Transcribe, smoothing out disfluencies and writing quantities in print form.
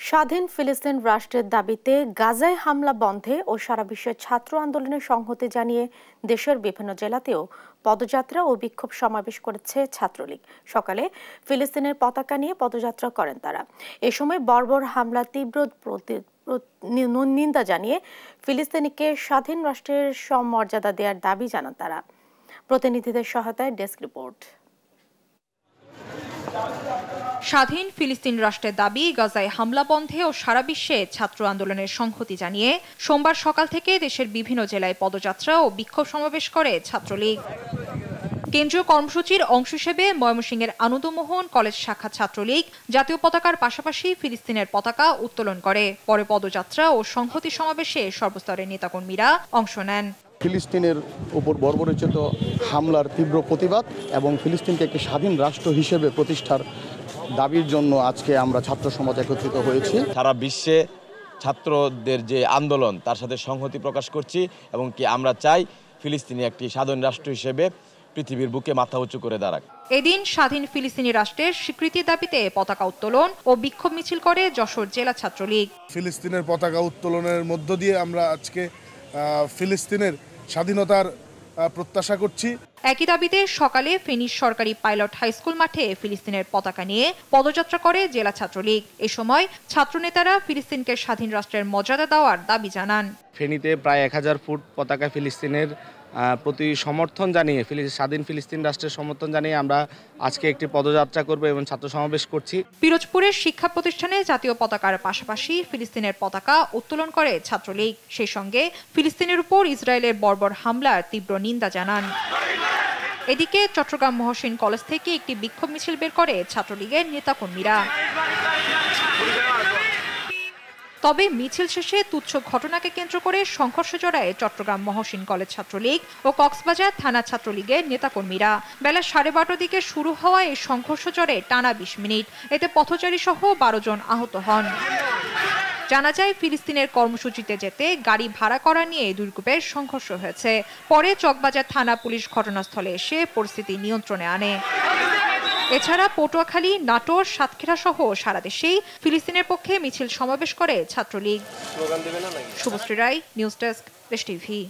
স্বাধীন ফিলিস্তিন রাষ্ট্রের দাবিতে গাজায় হামলা বন্ধে ও সারা বিশ্বের ছাত্র আন্দোলনের সংহতি জানিয়ে দেশের বিভিন্ন জেলাতেও পদযাত্রা ও বিক্ষোভ সমাবেশ করেছে ছাত্রলীগ। সকালে ফিলিস্তিনের পতাকা নিয়ে পদযাত্রা করেন তারা। এ সময় বর্বর হামলা তীব্র নিন্দা জানিয়ে ফিলিস্তিনিকে স্বাধীন রাষ্ট্রের সমমর্যাদা দেওয়ার দাবি জানান তারা। প্রতিনিধিদের সহায়তায় ডেস্ক রিপোর্ট। স্বাধীন ফিলিস্তিন রাষ্ট্রের দাবি, গাজায় হামলা বন্ধে ও সারা বিশ্বে ছাত্র আন্দোলনের সংহতি জানিয়ে সোমবার সকাল থেকে দেশের বিভিন্ন জেলায় পদযাত্রা ও বিক্ষোভ সমাবেশ করে ছাত্রলীগ। কেন্দ্রীয় কর্মসূচির অংশ হিসেবে ময়মনসিংহের আনন্দমোহন কলেজ শাখা ছাত্রলীগ জাতীয় পতাকার পাশাপাশি ফিলিস্তিনের পতাকা উত্তোলন করে। পরে পদযাত্রা ও সংহতি সমাবেশে সর্বস্তরের নেতাকর্মীরা অংশ নেন। ফিলিস্তিনের উপর বর্বরোচিত হামলার তীব্র প্রতিবাদ এবং ফিলিস্তিনকে একটি স্বাধীন রাষ্ট্র হিসেবে প্রতিষ্ঠার দাবির জন্য আজকে আমরা ছাত্র সমাজ একত্রিত হয়েছি। সারা বিশ্বে ছাত্রদের যে আন্দোলন তার সাথে সংহতি প্রকাশ করছি এবং কি আমরা চাই ফিলিস্তিনি একটি স্বাধীন রাষ্ট্র হিসেবে পৃথিবীর বুকে মাথা উঁচু করে দাঁড়াক। এদিন স্বাধীন ফিলিস্তিনি রাষ্ট্রের স্বীকৃতির দাবিতে পতাকা উত্তোলন ও বিক্ষোভ মিছিল করে যশোর জেলা ছাত্রলীগ। ফিলিস্তিনের পতাকা উত্তোলনের মধ্য দিয়ে আমরা আজকে ফিলিস্তিনের স্বাধীনতার প্রত্যাশা করছি। একই দাবিতে সকালে ফেনী সরকারি পাইলট হাই স্কুল মাঠে ফিলিস্তিনের পতাকা নিয়ে পদযাত্রা করে জেলা ছাত্রলীগ। এ সময় ছাত্রনেতারা ফিলিস্তিনকে স্বাধীন রাষ্ট্রের মর্যাদা দেওয়ার দাবি জানান। ফেনীতে প্রায় 1000 ফুট পতাকা ফিলিস্তিনের প্রতি সমর্থন জানিয়ে স্বাধীন ফিলিস্তিন রাষ্ট্রের সমর্থন জানিয়ে আমরা আজকে একটি পদযাত্রা করব এবং ছাত্র সমাবেশ করছি। পিরোজপুরের শিক্ষা প্রতিষ্ঠানে জাতীয় পতাকার পাশাপাশি ফিলিস্তিনের পতাকা উত্তোলন করে ছাত্রলীগ। সেই সঙ্গে ফিলিস্তিনের উপর ইসরায়েলের বর্বর হামলার তীব্র নিন্দা জানান। এদিকে চট্টগ্রাম মহসিন কলেজ থেকে একটি বিক্ষোভ মিছিল বের করে ছাত্রলীগের নেতাকর্মীরা। তবে মিছিল শেষে তুচ্ছ ঘটনাকে কেন্দ্র করে সংঘর্ষ জড়ায় চট্টগ্রাম মহসিন কলেজ ছাত্রলীগ ও কক্সবাজার থানা ছাত্রলীগের নেতাকর্মীরা। বেলা 12:30 দিকে শুরু হওয়া এই সংঘর্ষ জড়ে টানা 20 মিনিট। এতে পথচারী সহ 12 জন আহত হন। জানা যায়, ফিলিস্তিনের কর্মসূচিতে যেতে গাড়ি ভাড়া করা নিয়ে দুই গ্রুপের সংঘর্ষ হয়েছে। পরে চকবাজার থানা পুলিশ ঘটনাস্থলে এসে পরিস্থিতি নিয়ন্ত্রণে আনে। এছাড়া পটুয়াখালী, নাটোর, সাতক্ষীরা সহ সারা দেশেই ফিলিস্তিনের পক্ষে মিছিল সমাবেশ করে ছাত্রলীগ। শুভশ্রী রায়, নিউজ ডেস্ক, দেশ টিভি।